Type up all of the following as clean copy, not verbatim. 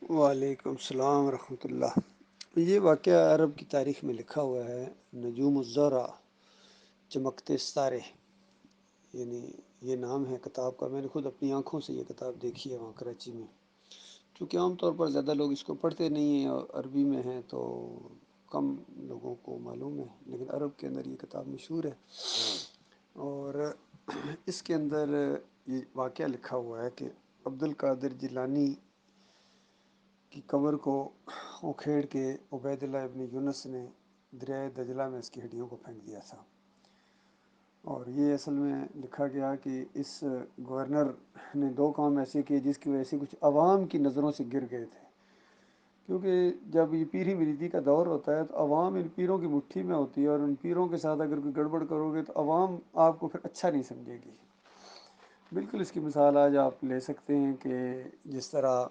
وعلیکم السلام ورحمۃ اللہ۔ یہ واقعہ عرب کی تاریخ میں لکھا ہوا ہے، نجوم الزرع، چمکتے ستارے، یعنی یہ نام ہے کتاب کا۔ میں نے خود اپنی آنکھوں سے یہ کتاب دیکھی ہے وہاں کراچی میں، چونکہ عام طور پر زیادہ لوگ اس کو پڑھتے نہیں ہیں اور عربی میں ہیں تو کم لوگوں کو معلوم ہے، لیکن عرب کے اندر یہ کتاب مشہور ہے۔ اور اس کے اندر یہ واقعہ لکھا ہوا ہے کہ عبد القادر جیلانی کی قبر کو اکھیڑ کے عبید اللہ ابن یونس نے دریائے دجلہ میں اس کی ہڈیوں کو پھینک دیا تھا۔ اور یہ اصل میں لکھا گیا کہ اس گورنر نے دو کام ایسے کیے جس کی وجہ سے کچھ عوام کی نظروں سے گر گئے تھے، کیونکہ جب یہ پیری مریدی کا دور ہوتا ہے تو عوام ان پیروں کی مٹھی میں ہوتی ہے، اور ان پیروں کے ساتھ اگر کوئی گڑبڑ کرو گے تو عوام آپ کو پھر اچھا نہیں سمجھے گی۔ بالکل اس کی مثال آج آپ لے سکتے ہیں کہ جس طرح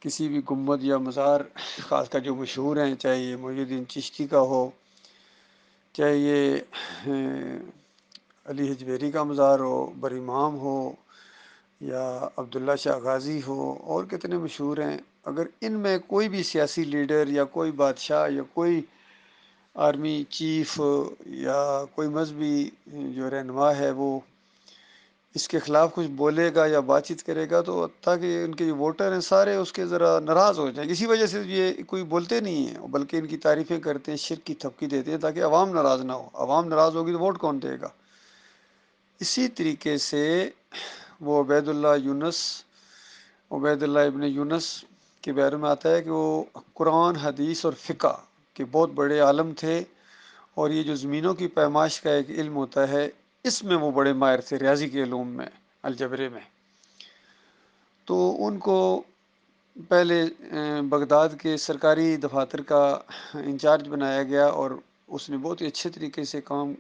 کسی بھی گنبد یا مزار خاص کر جو مشہور ہیں، چاہے یہ معین الدین چشتی کا ہو، چاہے یہ علی حجویری کا مزار ہو، برامام ہو، یا عبداللہ شاہ غازی ہو، اور کتنے مشہور ہیں، اگر ان میں کوئی بھی سیاسی لیڈر یا کوئی بادشاہ یا کوئی آرمی چیف یا کوئی مذہبی جو رہنما ہے وہ اس کے خلاف کچھ بولے گا یا بات چیت کرے گا تو تاکہ ان کے جو ووٹر ہیں سارے اس کے ذرا ناراض ہو جائیں، اسی وجہ سے یہ کوئی بولتے نہیں ہیں بلکہ ان کی تعریفیں کرتے ہیں، شرک کی تھپکی دیتے ہیں تاکہ عوام ناراض نہ ہو۔ عوام ناراض ہوگی تو ووٹ کون دے گا؟ اسی طریقے سے وہ عبید اللہ ابن یونس کے بارے میں آتا ہے کہ وہ قرآن، حدیث اور فقہ کے بہت بڑے عالم تھے، اور یہ جو زمینوں کی پیمائش کا ایک علم ہوتا ہے اس میں وہ بڑے ماہر تھے، ریاضی کے علوم میں، الجبرے میں۔ تو ان کو پہلے بغداد کے سرکاری دفاتر کا انچارج بنایا گیا، اور اس نے بہت ہی اچھے طریقے سے کام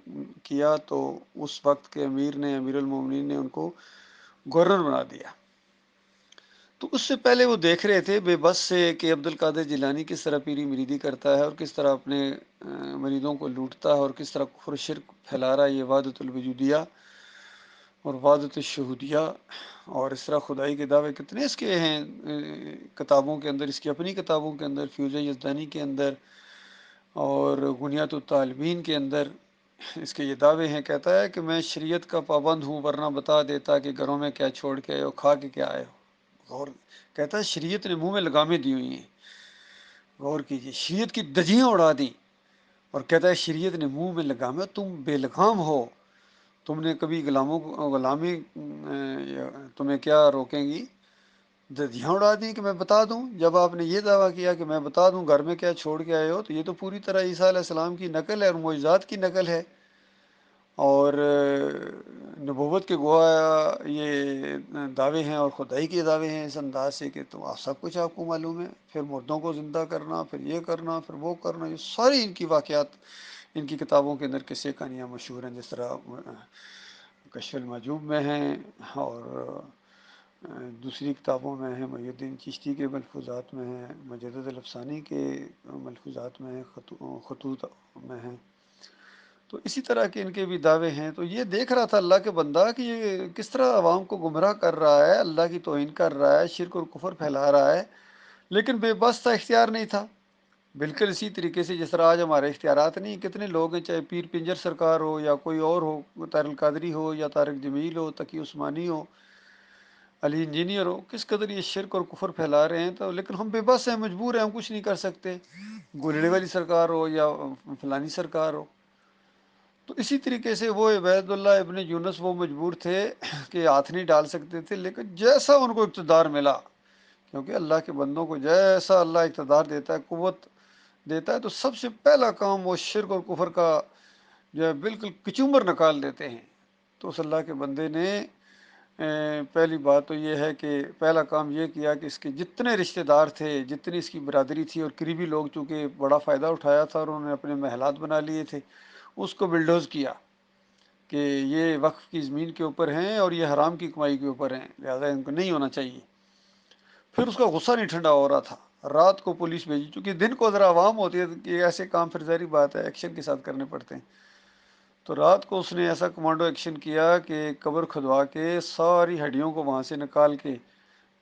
کیا، تو اس وقت کے امیر المومنین نے ان کو گورنر بنا دیا۔ تو اس سے پہلے وہ دیکھ رہے تھے بے بس سے کہ عبد القادر جیلانی کس طرح پیری مریدی کرتا ہے اور کس طرح اپنے مریدوں کو لوٹتا ہے اور کس طرح کفر و شرک پھیلا رہا ہے، یہ وحدت الوجودیہ اور وحدت الشہودیہ، اور اس طرح خدائی کے دعوے کتنے اس کے ہیں کتابوں کے اندر، اس کی اپنی کتابوں کے اندر، فیوز یزدانی کے اندر اور غنیات الطالبین کے اندر اس کے یہ دعوے ہیں۔ کہتا ہے کہ میں شریعت کا پابند ہوں، ورنہ بتا دیتا کہ گھروں میں کیا چھوڑ کے آئے ہو، کھا کے کیا آئے ہو۔ غور کہتا ہے شریعت نے منہ میں لگامیں دی ہوئی ہیں، غور کیجیے، شریعت کی دجیاں اڑا دیں، اور کہتا ہے شریعت نے منہ میں لگامیں، تم بے لگام ہو، تم نے کبھی غلامی تمہیں کیا روکیں گی، دھیاں اڑا دی کہ میں بتا دوں۔ جب آپ نے یہ دعویٰ کیا کہ میں بتا دوں گھر میں کیا چھوڑ کے آئے ہو، تو یہ تو پوری طرح عیسیٰ علیہ السلام کی نقل ہے اور معجزات کی نقل ہے، اور نبوت کے گواہ یہ دعوے ہیں اور خدائی کے دعوے ہیں اس انداز سے کہ تو سب کچھ آپ کو معلوم ہے، پھر مردوں کو زندہ کرنا، پھر یہ کرنا، پھر وہ کرنا، یہ ساری ان کی واقعات ان کی کتابوں کے اندر قصے کہانیاں مشہور ہیں، جس طرح کشف المحجوب میں ہیں، اور دوسری کتابوں میں ہیں، معین الدین چشتی کے ملفوظات میں ہیں، مجدد الافسانی کے ملفوظات میں ہیں، خطوط میں ہیں۔ تو اسی طرح کے ان کے بھی دعوے ہیں۔ تو یہ دیکھ رہا تھا اللہ کے بندہ کہ یہ کس طرح عوام کو گمراہ کر رہا ہے، اللہ کی توہین کر رہا ہے، شرک اور کفر پھیلا رہا ہے، لیکن بے بس تھا، اختیار نہیں تھا۔ بالکل اسی طریقے سے جس طرح آج ہمارے اختیارات نہیں، کتنے لوگ ہیں، چاہے پیر پنجر سرکار ہو یا کوئی اور ہو، طاہر القادری ہو یا طارق جمیل ہو، تقی عثمانی ہو، علی انجینئر ہو، کس قدر یہ شرک اور کفر پھیلا رہے ہیں، تو لیکن ہم بے بس ہیں، مجبور ہیں، ہم کچھ نہیں کر سکتے، گولڑے والی سرکار ہو یا فلانی سرکار ہو۔ تو اسی طریقے سے وہ عبید اللہ ابن یونس وہ مجبور تھے کہ ہاتھ نہیں ڈال سکتے تھے، لیکن جیسا ان کو اقتدار ملا، کیونکہ اللہ کے بندوں کو جیسا اللہ اقتدار دیتا ہے، قوت دیتا ہے، تو سب سے پہلا کام وہ شرک اور کفر کا جو ہے بالکل کچومر نکال دیتے ہیں۔ تو اس اللہ کے بندے نے پہلی بات تو یہ ہے کہ پہلا کام یہ کیا کہ اس کے جتنے رشتہ دار تھے، جتنی اس کی برادری تھی اور قریبی لوگ، چونکہ بڑا فائدہ اٹھایا تھا اور انہوں نے اپنے محلات بنا لیے تھے، اس کو بلڈوز کیا کہ یہ وقف کی زمین کے اوپر ہیں اور یہ حرام کی کمائی کے اوپر ہیں، لہذا ان کو نہیں ہونا چاہیے۔ پھر اس کا غصہ نہیں ٹھنڈا ہو رہا تھا، رات کو پولیس بھیجی، چونکہ دن کو ذرا عوام ہوتی ہے کہ ایسے کام پھر ظاہری بات ہے ایکشن کے ساتھ کرنے پڑتے ہیں، تو رات کو اس نے ایسا کمانڈو ایکشن کیا کہ قبر کھدوا کے ساری ہڈیوں کو وہاں سے نکال کے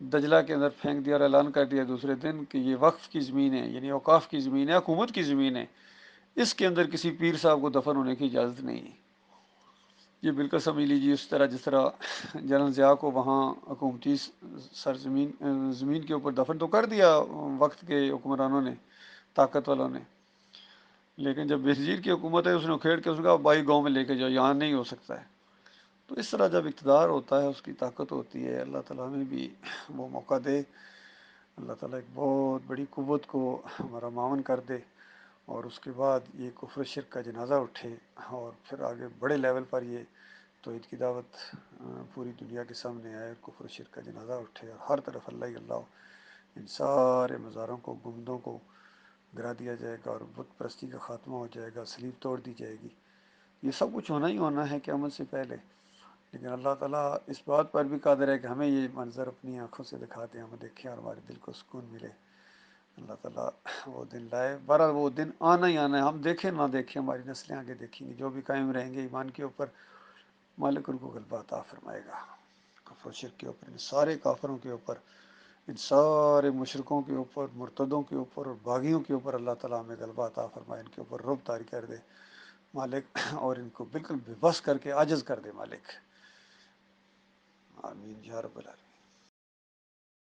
دجلہ کے اندر پھینک دیا اور اعلان کر دیا دوسرے دن کہ یہ وقف کی زمین ہے، یعنی اوقاف کی زمین ہے، حکومت کی زمین ہے، اس کے اندر کسی پیر صاحب کو دفن ہونے کی اجازت نہیں ہے۔ یہ بالکل سمجھ لیجیے اس طرح جس طرح جنرل ضیاء کو وہاں حکومتی زمین کے اوپر دفن تو کر دیا وقت کے حکمرانوں نے، طاقت والوں نے، لیکن جب بےنظیر کی حکومت ہے اس نے اکھیڑ کے اس نے کہا بائی گاؤں میں لے کے جاؤ، یہاں نہیں ہو سکتا ہے۔ تو اس طرح جب اقتدار ہوتا ہے اس کی طاقت ہوتی ہے، اللہ تعالیٰ ہمیں بھی وہ موقع دے، اللہ تعالیٰ ایک بہت بڑی قوت کو ہمارا معاون کر دے، اور اس کے بعد یہ کفر و شرک کا جنازہ اٹھے، اور پھر آگے بڑے لیول پر یہ توحید کی دعوت پوری دنیا کے سامنے آئے، کفر و شرک کا جنازہ اٹھے، اور ہر طرف اللہ ہی اللہ ہو، ان سارے مزاروں کو، گنبدوں کو گرا دیا جائے گا، اور بت پرستی کا خاتمہ ہو جائے گا، صلیب توڑ دی جائے گی۔ یہ سب کچھ ہونا ہی ہونا ہے قیامت سے پہلے، لیکن اللہ تعالیٰ اس بات پر بھی قادر ہے کہ ہمیں یہ منظر اپنی آنکھوں سے دکھا دیں، ہم دیکھیں اور ہمارے دل کو سکون ملے۔ اللہ تعالیٰ وہ دن لائے، بہرحال وہ دن آنا ہی آنا ہے، ہم دیکھیں نہ دیکھیں، ہماری نسلیں آگے دیکھیں گی، جو بھی قائم رہیں گے ایمان کے اوپر، مالک ان کو غلبہ عطا فرمائے گا، کفر و شرک کے اوپر، ان سارے کافروں کے اوپر، ان سارے مشرکوں کے اوپر، مرتدوں کے اوپر اور باغیوں کے اوپر اللہ تعالیٰ ہمیں غلبہ عطا فرمائے، ان کے اوپر رعب طاری کر دے مالک، اور ان کو بالکل بے بس کر کے عاجز کر دے مالک، آمین یا رب العالمین۔